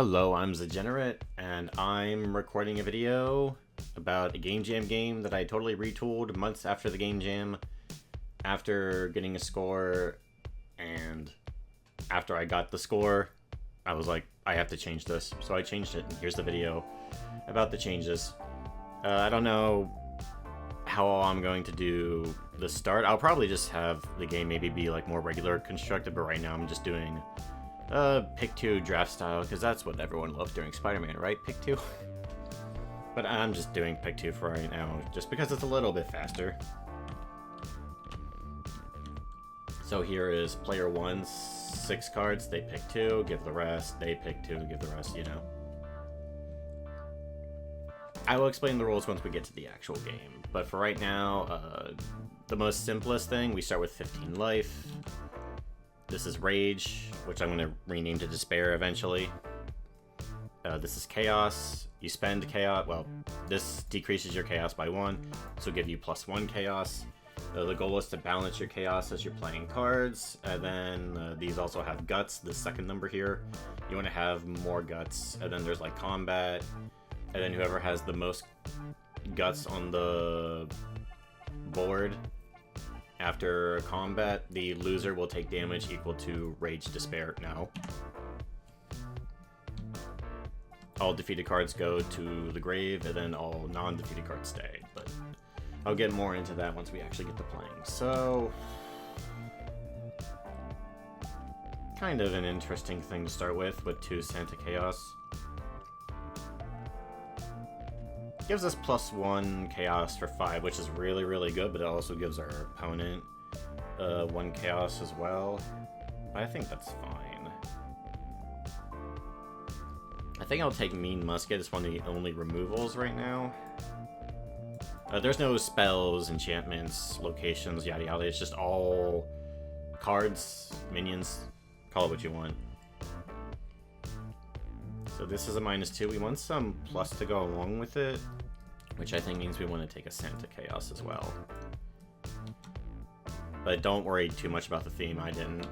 Hello, I'm Zagenerate, and I'm recording a video about a Game Jam game that I totally retooled months after the Game Jam, after getting a score, and after I got the score, I was like, I have to change this, so I changed it, and here's the video about the changes. I don't know how I'm going to do the start. I'll probably just have the game maybe be like more regular constructed, but right now I'm just doing pick 2 draft style, because that's what everyone loved during Spider-Man, right? Pick 2? But I'm just doing pick 2 for right now, just because it's a little bit faster. So here is player 1's 6 cards, they pick 2, give the rest, they pick 2, give the rest, you know. I will explain the rules once we get to the actual game, but for right now, the most simplest thing, we start with 15 life. This is Rage, which I'm going to rename to Despair eventually. This is Chaos. You spend Chaos. Well, this decreases your Chaos by 1, so give you +1 Chaos. The goal is to balance your Chaos as you're playing cards, and then these also have Guts, the second number here. You want to have more Guts, and then there's like Combat, and then whoever has the most Guts on the board after combat, the loser will take damage equal to Rage Despair now. All defeated cards go to the grave, and then all non-defeated cards stay. But I'll get more into that once we actually get to playing. So, kind of an interesting thing to start with 2 Santa Chaos. Gives us +1 Chaos for 5, which is really, really good, but it also gives our opponent 1 Chaos as well. I think that's fine. I think I'll take Mean Musket. It's one of the only removals right now. There's no spells, enchantments, locations, yada yada. It's just all cards, minions, call it what you want. So this is a -2. We want some plus to go along with it, which I think means we want to take a Santa Chaos as well. But don't worry too much about the theme, I didn't.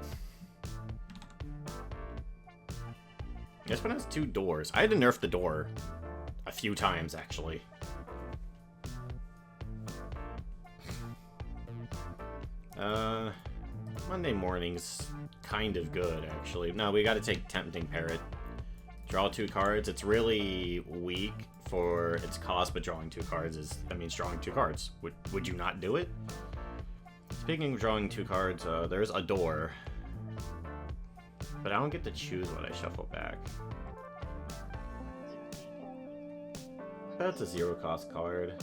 This one has 2 doors. I had to nerf the door a few times, actually. Monday morning's kind of good, actually. No, we gotta take Tempting Parrot. Draw 2 cards. It's really weak for its cost, but drawing 2 cards means drawing 2 cards. Would you not do it? Speaking of drawing 2 cards, there's a door. But I don't get to choose what I shuffle back. That's a 0-cost card.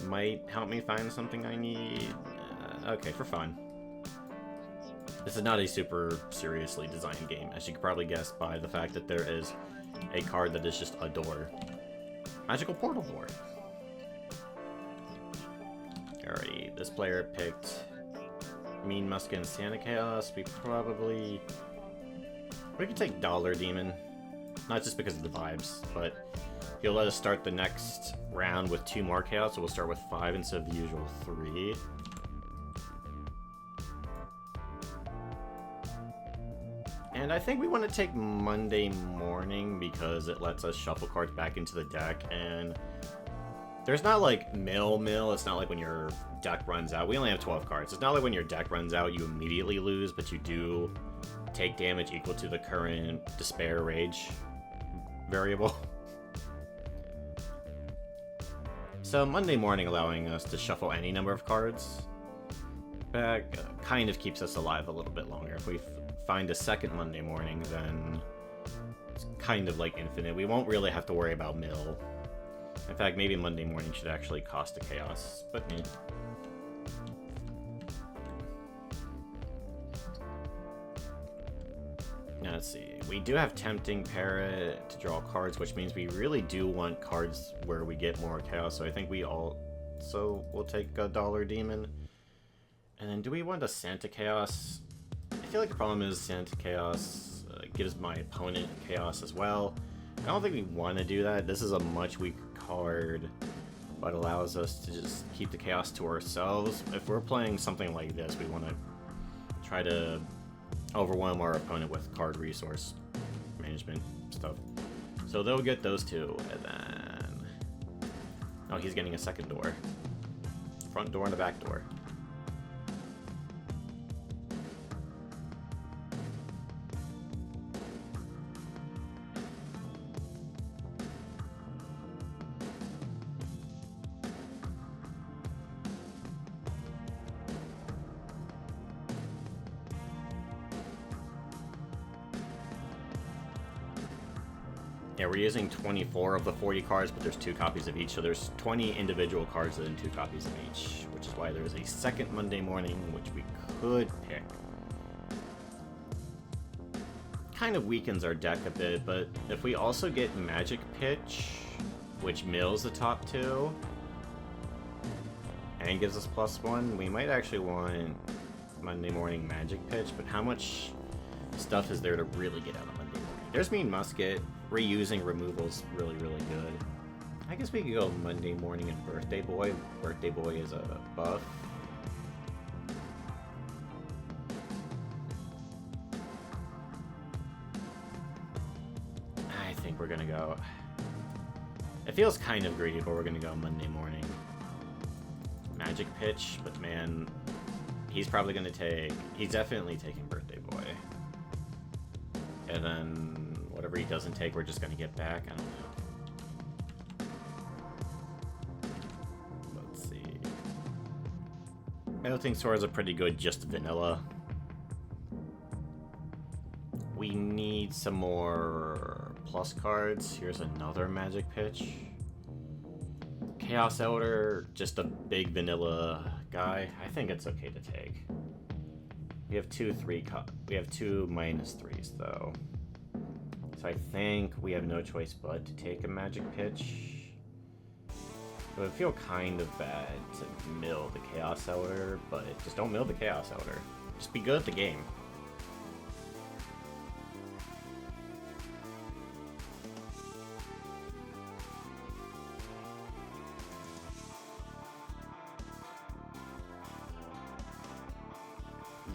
Might help me find something I need. Okay, for fun. This is not a super seriously designed game, as you could probably guess by the fact that there is a card that is just a door. Magical Portal Door. Alrighty, this player picked Mean Musket and Santa Chaos. We could take Dollar Demon. Not just because of the vibes, but he'll let us start the next round with 2 more Chaos, so we'll start with 5 instead of the usual 3. And I think we want to take Monday Morning because it lets us shuffle cards back into the deck, and there's not like mill. It's not like when your deck runs out. We only have 12 cards. It's not like when your deck runs out you immediately lose, but you do take damage equal to the current Despair Rage variable. So Monday Morning allowing us to shuffle any number of cards back kind of keeps us alive a little bit longer. If we find a second Monday Morning, then it's kind of like infinite. We won't really have to worry about mill. In fact, maybe Monday Morning should actually cost a Chaos, but me. Now let's see. We do have Tempting Parrot to draw cards, which means we really do want cards where we get more Chaos, so I think we also will take a Dollar Demon. And then do we want a Santa Chaos? I feel like the problem is Santa Chaos gives my opponent Chaos as well. I don't think we want to do that. This is a much weaker card, but allows us to just keep the Chaos to ourselves. If we're playing something like this, we want to try to overwhelm our opponent with card resource. management stuff. So they'll get those two, and then... Oh, he's getting a second door. Front door and a back door. Yeah, we're using 24 of the 40 cards, but there's 2 copies of each, so there's 20 individual cards and 2 copies of each, which is why there's a second Monday morning, which we could pick. Kind of weakens our deck a bit, but if we also get Magic Pitch, which mills the top 2, and gives us +1, we might actually want Monday morning Magic Pitch, but how much stuff is there to really get out of Monday morning? There's Mean Musket. Reusing removal's really, really good. I guess we could go Monday morning and Birthday Boy. Birthday Boy is a buff. I think we're gonna go... It feels kind of greedy, but we're gonna go Monday morning. Magic Pitch, but man, he's probably gonna take... He's definitely taking Birthday Boy. And then... Whatever he doesn't take, we're just gonna get back. I don't know. Let's see. Melting Swords are pretty good, just vanilla. We need some more plus cards. Here's another Magic Pitch. Chaos Elder, just a big vanilla guy. I think it's okay to take. We have two -3s though. So I think we have no choice but to take a Magic Pitch. It would feel kind of bad to mill the Chaos Elder, but just don't mill the Chaos Elder. Just be good at the game.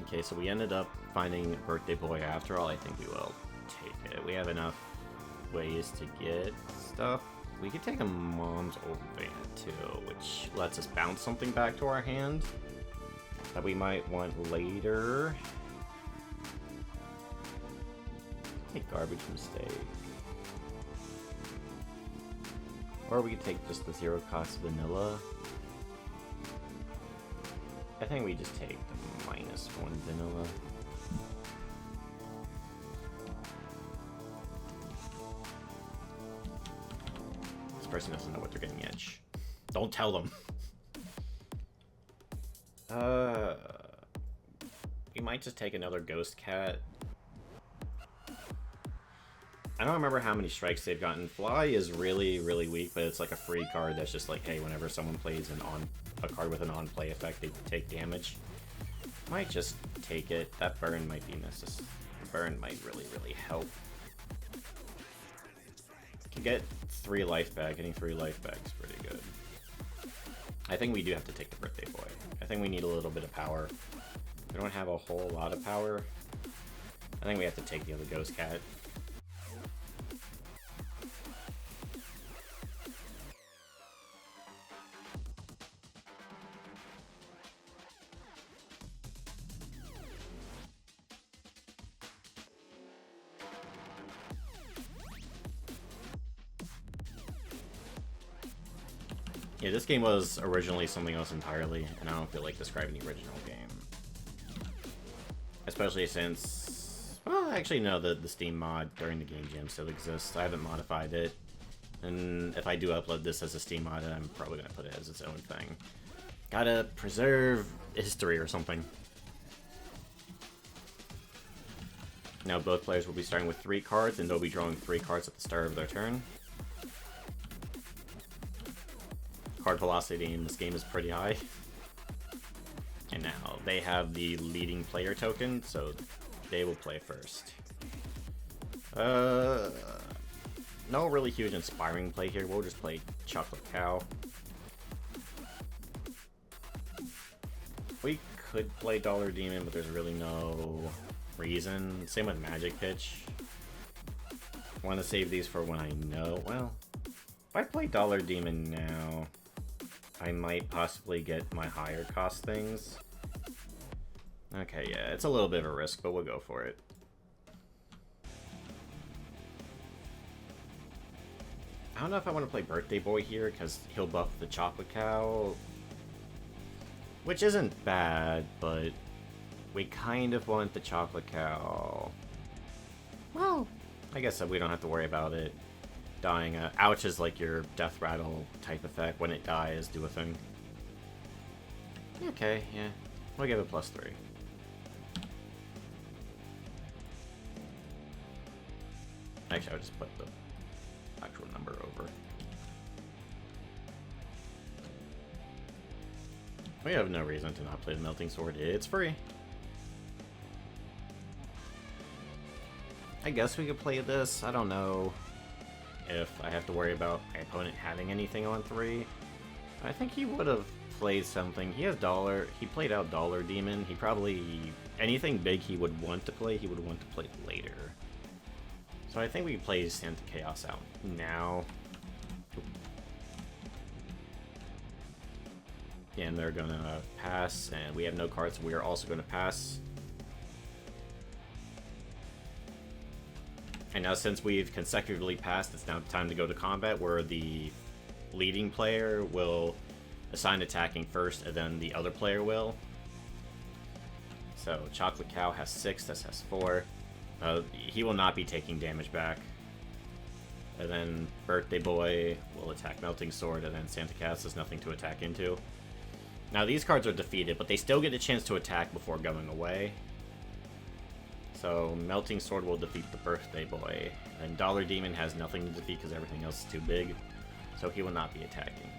Okay, so we ended up finding Birthday Boy after all. I think we will take it. We have enough ways to get stuff. We could take a Mom's Old Van too, which lets us bounce something back to our hand that we might want later. Take Garbage Mistake. Or we could take just the 0 cost vanilla. I think we just take the -1 vanilla. This person doesn't know what they're getting itch. Don't tell them. We might just take another Ghost Cat. I don't remember how many strikes they've gotten. Fly is really, really weak, but it's like a free card that's just like, hey, whenever someone plays a card with an on-play effect, they take damage. Might just take it. That burn might be necessary. Burn might really, really help. Can get 3 life back. Getting 3 life back is pretty good. I think we do have to take the Birthday Boy. I think we need a little bit of power. We don't have a whole lot of power. I think we have to take the other Ghost Cat. Yeah, this game was originally something else entirely, and I don't feel like describing the original game. Especially since... Well, actually, no, the Steam mod during the Game Jam still exists. I haven't modified it. And if I do upload this as a Steam mod, I'm probably going to put it as its own thing. Gotta preserve history or something. Now both players will be starting with 3 cards, and they'll be drawing 3 cards at the start of their turn. Card velocity in this game is pretty high. And now they have the leading player token, so they will play first. No really huge inspiring play here. We'll just play Chocolate Cow. We could play Dollar Demon, but there's really no reason. Same with Magic Pitch. want to save these for when I know. Well, if I play Dollar Demon now, I might possibly get my higher cost things. Okay, yeah, it's a little bit of a risk, but we'll go for it. I don't know if I want to play Birthday Boy here, because he'll buff the Chocolate Cow. Which isn't bad, but we kind of want the Chocolate Cow. Well, I guess we don't have to worry about it dying. Ouch is like your death rattle type effect. When it dies, do a thing. Okay, yeah. We'll give it +3. Actually, I'll just put the actual number over. We have no reason to not play the Melting Sword. It's free. I guess we could play this. I don't know if I have to worry about my opponent having anything on 3. I think he would have played something. He has Dollar. He played out Dollar Demon. He probably... anything big he would want to play, he would want to play later. So I think we can play Santa Chaos out now. And they're gonna pass, and we have no cards, so we are also gonna pass. And now since we've consecutively passed, it's now time to go to combat, where the leading player will assign attacking first, and then the other player will. So Chocolate Cow has 6, this has 4. He will not be taking damage back. And then Birthday Boy will attack Melting Sword, and then Santa Chaos has nothing to attack into. Now these cards are defeated, but they still get a chance to attack before going away. So Melting Sword will defeat the Birthday Boy, and Dollar Demon has nothing to defeat because everything else is too big, so he will not be attacking.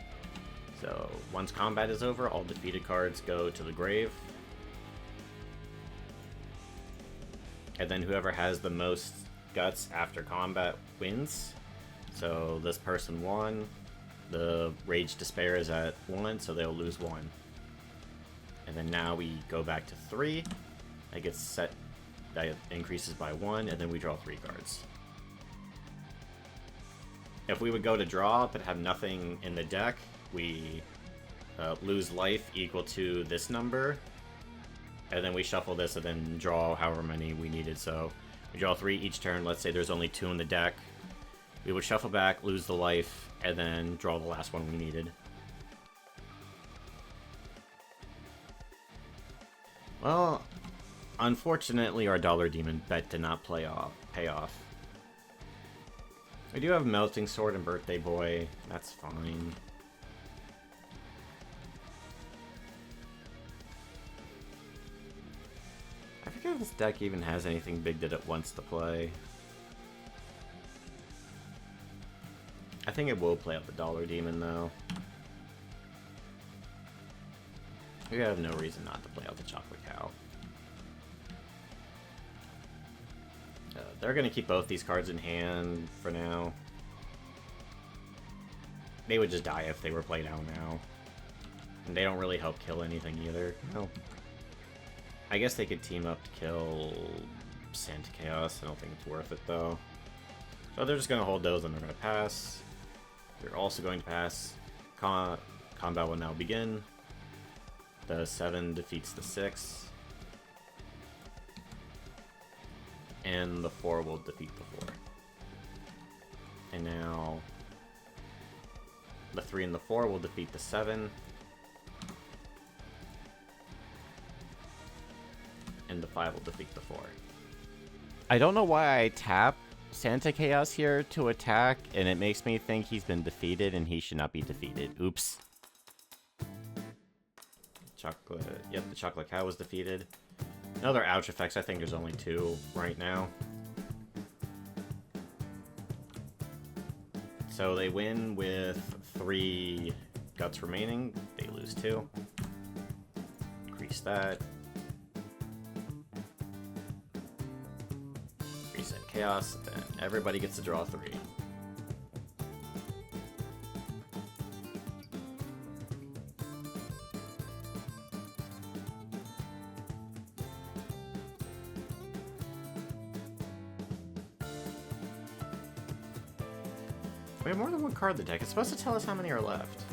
So once combat is over, all defeated cards go to the grave. And then whoever has the most guts after combat wins. So this person won. The Rage Despair is at 1, so they'll lose 1. And then now we go back to 3. That gets set. That increases by 1, and then we draw 3 cards. If we would go to draw but have nothing in the deck, we lose life equal to this number. And then we shuffle this and then draw however many we needed. So we draw 3 each turn. Let's say there's only 2 in the deck. We would shuffle back, lose the life, and then draw the last one we needed. Well, unfortunately our Dollar Demon bet did not pay off. We do have Melting Sword and Birthday Boy. That's fine. I forget if this deck even has anything big that it wants to play. I think it will play out the Dollar Demon, though. We have no reason not to play out the Chocolate Cow. They're going to keep both these cards in hand for now. They would just die if they were played out now. And they don't really help kill anything either. No. I guess they could team up to kill Santa Chaos. I don't think it's worth it, though. So they're just going to hold those and they're going to pass. They're also going to pass. Combat will now begin. The 7 defeats the 6. And the 4 will defeat the 4. And now the 3 and the 4 will defeat the 7. And the 5 will defeat the 4. I don't know why I tap Santa Chaos here to attack, and it makes me think he's been defeated and he should not be defeated. Oops. Yep, the Chocolate Cow was defeated. Another ouch effects, I think there's only 2 right now. So they win with 3 guts remaining. They lose 2. Increase that. Reset Chaos, then everybody gets to draw 3. We have more than one card in the deck. It's supposed to tell us how many are left.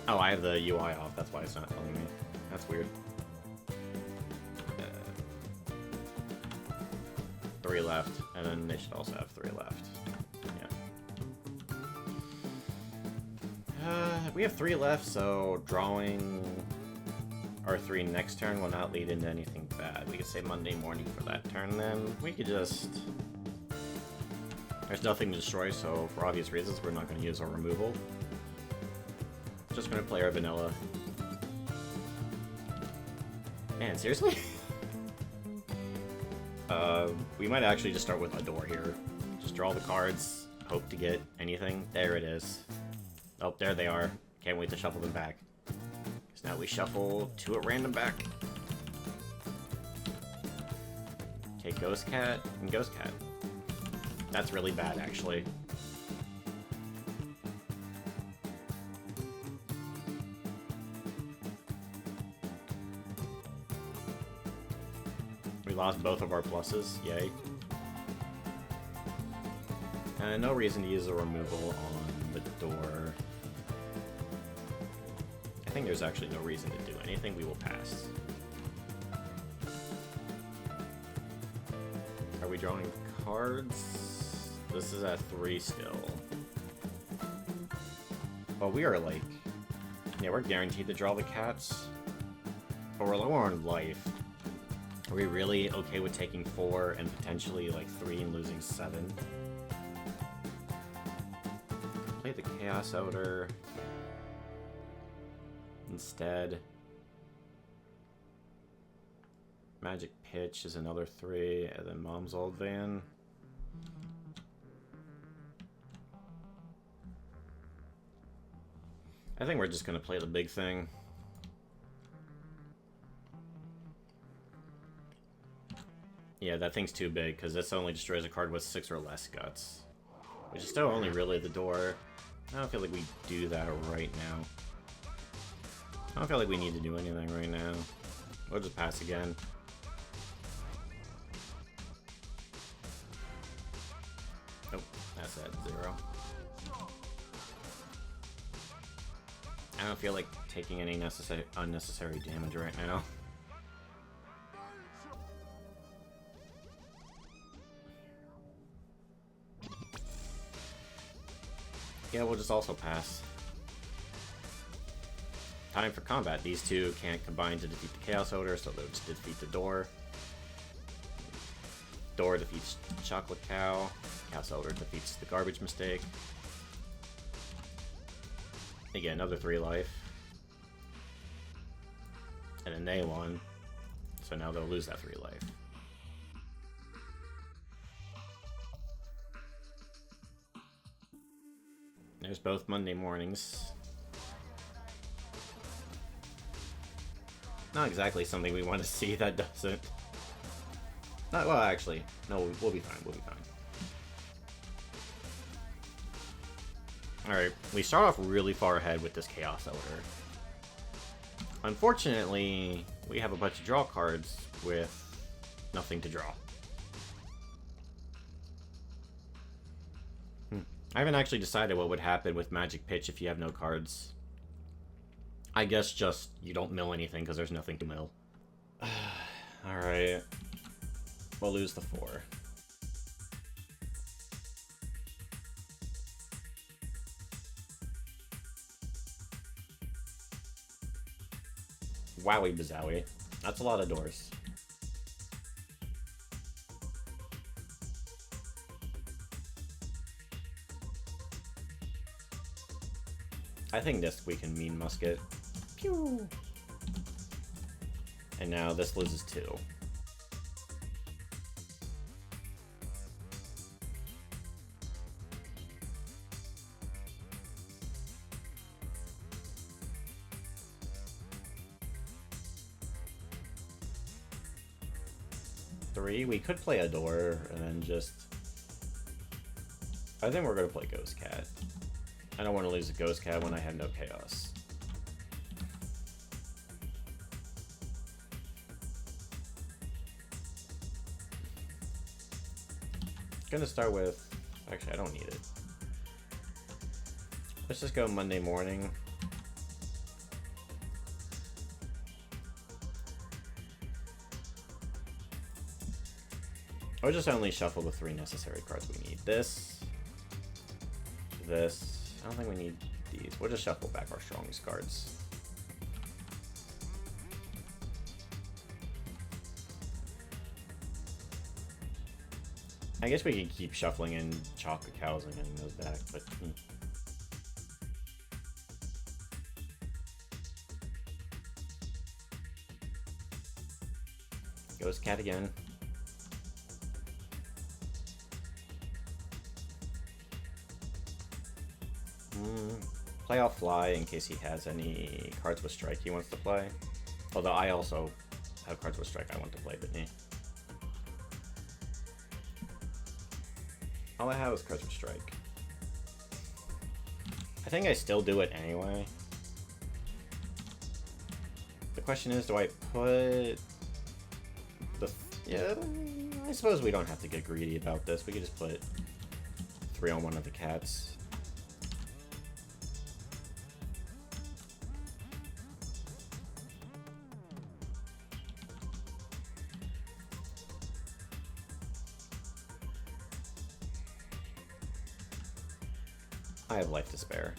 Oh, I have the UI off. That's why it's not telling me. That's weird. 3 left, and then they should also have 3 left. Yeah. We have 3 left, so drawing our 3 next turn will not lead into anything bad. We could say Monday morning for that turn, then. We could just... There's nothing to destroy, so for obvious reasons, we're not going to use our removal. Just going to play our vanilla. Man, seriously? We might actually just start with a door here. Just draw the cards, hope to get anything. There it is. Oh, there they are. Can't wait to shuffle them back. So now we shuffle 2 at random back. Okay, Ghost Cat and Ghost Cat. That's really bad, actually. We lost both of our pluses, yay. No reason to use a removal on the door. I think there's actually no reason to do anything. We will pass. Are we drawing cards? This is at 3 still. Well, we are like... Yeah, we're guaranteed to draw the cats. But we're lower on life. Are we really okay with taking 4 and potentially like 3 and losing 7? Play the Chaos Outer instead. Magic Pitch is another 3, and then Mom's Old Van. I think we're just gonna play the big thing. Yeah, that thing's too big, because this only destroys a card with 6 or less guts. Which is still only really the door. I don't feel like we do that right now. I don't feel like we need to do anything right now. We'll just pass again. Oh, that's at 0. I don't feel like taking any unnecessary damage right now. Yeah, we'll just also pass. Time for combat. These two can't combine to defeat the Chaos Odor, so they'll just defeat the door. Door defeats Chocolate Cow. Chaos Odor defeats the Garbage Mistake. They get another 3 life. And then they won. So now they'll lose that 3 life. There's both Monday mornings. Not exactly something we want to see, that doesn't. Not, well, actually, no, we'll be fine, we'll be fine. Alright, we start off really far ahead with this Chaos Elder. Unfortunately, we have a bunch of draw cards with nothing to draw. I haven't actually decided what would happen with Magic Pitch if you have no cards. I guess just you don't mill anything because there's nothing to mill. Alright. We'll lose the 4. Wowie bazowie. That's a lot of doors. I think this we can Mean Musket. Pew! And now this loses 2. We could play a door and then just... I think we're going to play Ghost Cat. I don't want to lose a Ghost Cat when I have no chaos. Gonna start with Actually, I don't need it. Let's just go Monday morning. Or just only shuffle the 3 necessary cards we need. This. I don't think we need these. We'll just shuffle back our strongest cards. I guess we could keep shuffling in chocolate cows and getting those back, but... Ghost Cat again. Play off Fly in case he has any cards with Strike he wants to play. Although I also have cards with Strike I want to play, but me. All I have is cards with Strike. I think I still do it anyway. The question is, do I put the... Yeah, I suppose we don't have to get greedy about this. We could just put 3 on one of the cats. I have life to spare.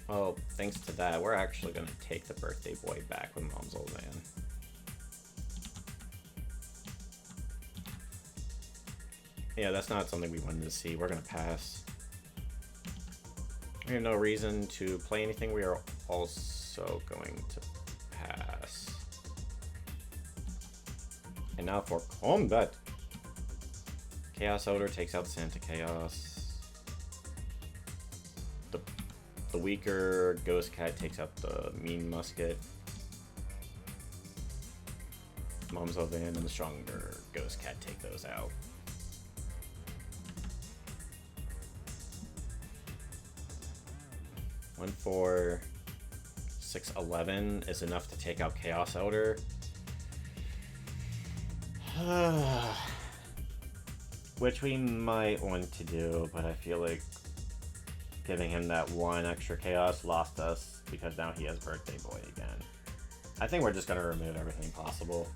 Well, thanks to that, we're actually going to take the birthday boy back with Mom's old man. Yeah, that's not something we wanted to see. We're going to pass. We have no reason to play anything. We are also going to pass. And now for combat. Chaos Odor takes out Santa Chaos. The weaker Ghost Cat takes out the Mean Musket. Mom's Oven and the stronger Ghost Cat take those out. One, 4, 6, 11 is enough to take out Chaos Elder. Which we might want to do, but I feel like giving him that 1 extra Chaos lost us because now he has Birthday Boy again. I think we're just going to remove everything possible.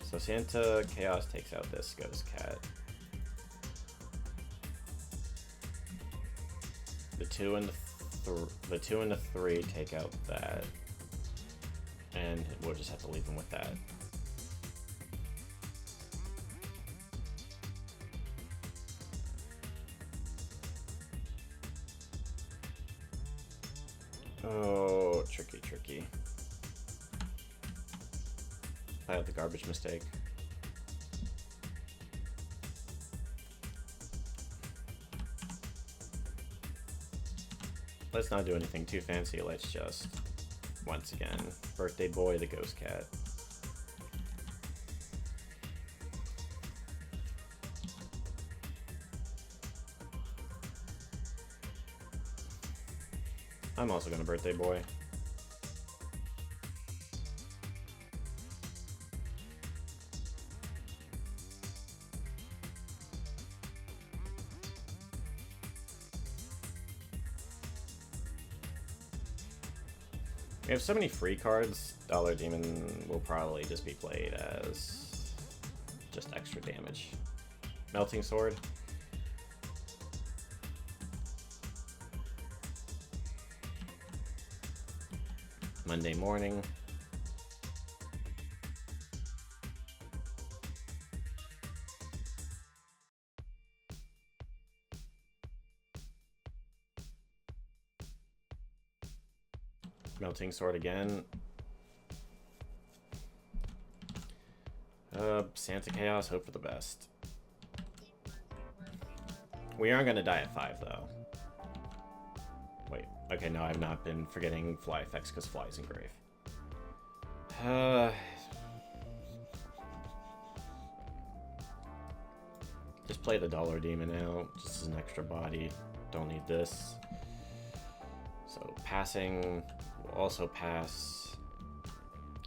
So Santa Chaos takes out this Ghost Cat. The 2 and the 3 take out that, and we'll just have to leave them with that. Oh, tricky. I had the garbage mistake. Let's not do anything too fancy. Let's just, once again, Birthday Boy the Ghost Cat. I'm also gonna Birthday Boy. We have so many free cards, Dollar Demon will probably just be played as just extra damage. Melting Sword. Monday morning. Melting Sword again. Santa Chaos, hope for the best. We aren't gonna die at 5 though. Wait, okay, no, I've not been forgetting Fly effects because Fly's in Grave. Just play the Dollar Demon out, just as an extra body. Don't need this. So passing will also pass.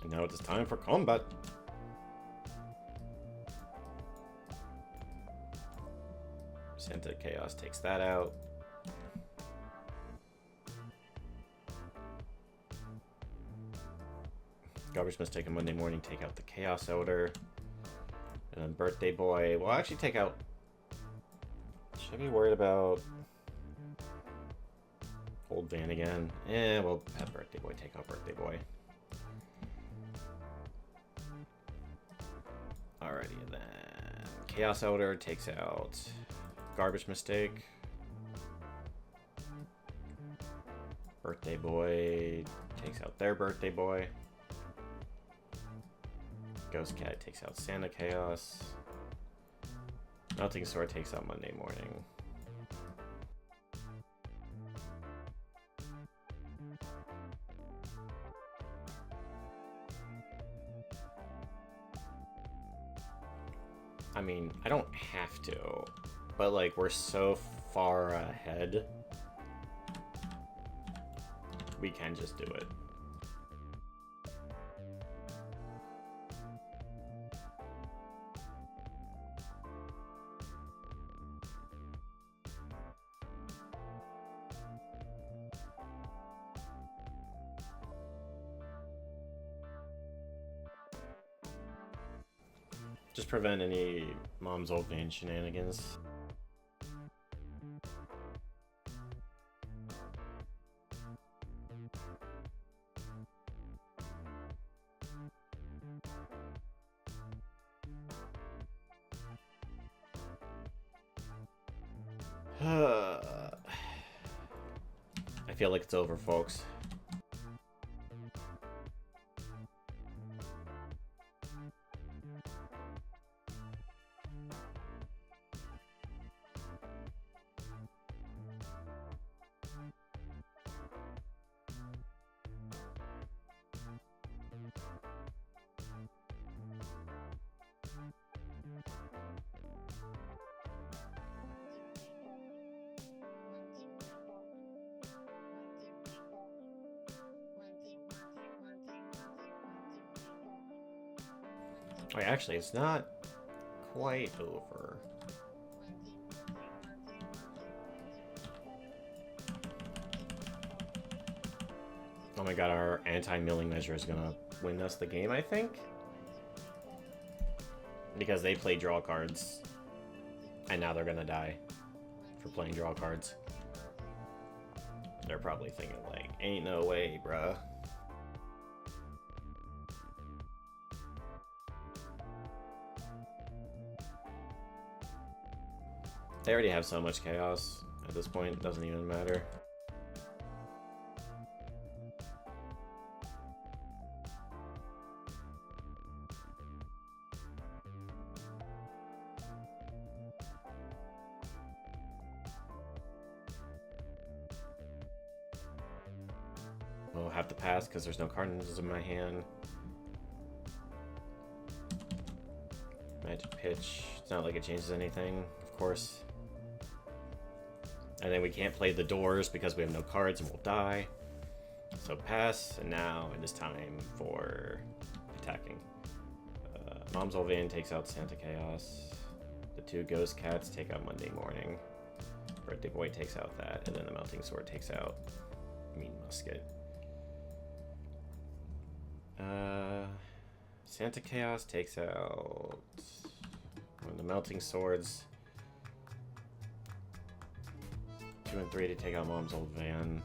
And now it's time for combat. Santa Chaos takes that out. Garbage Must take a Monday morning, take out the Chaos Elder. And then Birthday Boy will actually take out... Should I be worried about Old Van again? We'll have Birthday Boy take out Birthday Boy. Alrighty then. Chaos Elder takes out Garbage Mistake. Birthday Boy takes out their Birthday Boy. Ghost Cat takes out Santa Chaos. Melting Sword takes out Monday Morning. I mean, I don't have to, but like we're so far ahead, we can just do it. Just prevent any Mom's Old Van shenanigans. I feel like it's over, folks. Wait, actually, it's not quite over. Oh my god, our anti-milling measure is gonna win us the game, I think? Because they play draw cards. And now they're gonna die for playing draw cards. They're probably thinking like, ain't no way, bruh. They already have so much chaos at this point, it doesn't even matter. We'll have to pass because there's no cards in my hand. Magic Pitch. It's not like it changes anything, of course. And then we can't play the doors because we have no cards and we'll die. So pass, and now it is time for attacking. Mom's Old Van takes out Santa Chaos. The two Ghost Cats take out Monday Morning. Birthday Boy takes out that, and then the Melting Sword takes out Mean Musket. Santa Chaos takes out one of the Melting Swords. 2 and 3 to take out Mom's Old Van.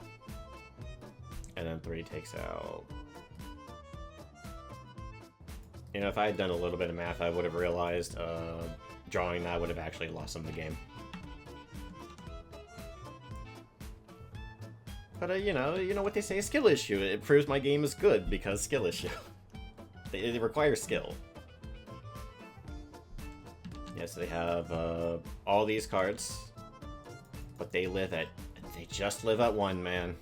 And then 3 takes out... You know, if I had done a little bit of math, I would have realized drawing that would have actually lost them the game. But, you know what they say, a skill issue. It proves my game is good because skill issue. It requires skill. Yes, they have all these cards. But they just live at 1, man.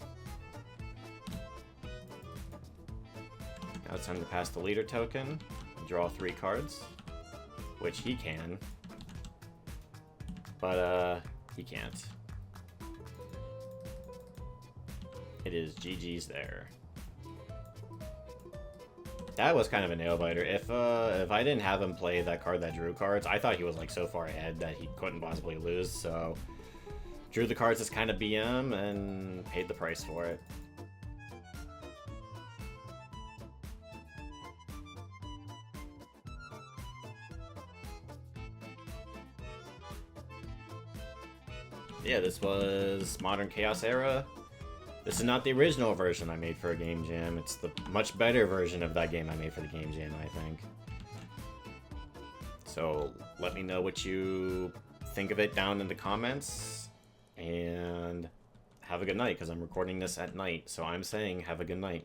Now it's time to pass the leader token. Draw 3 cards. Which he can. But, he can't. It is GG's there. That was kind of a nail-biter. If I didn't have him play that card that drew cards, I thought he was, like, so far ahead that he couldn't possibly lose, so... Drew the cards as kind of BM, and paid the price for it. Yeah, this was Modern Chaos Era. This is not the original version I made for a Game Jam. It's the much better version of that game I made for the Game Jam, I think. So let me know what you think of it down in the comments. And have a good night, because I'm recording this at night. So I'm saying have a good night.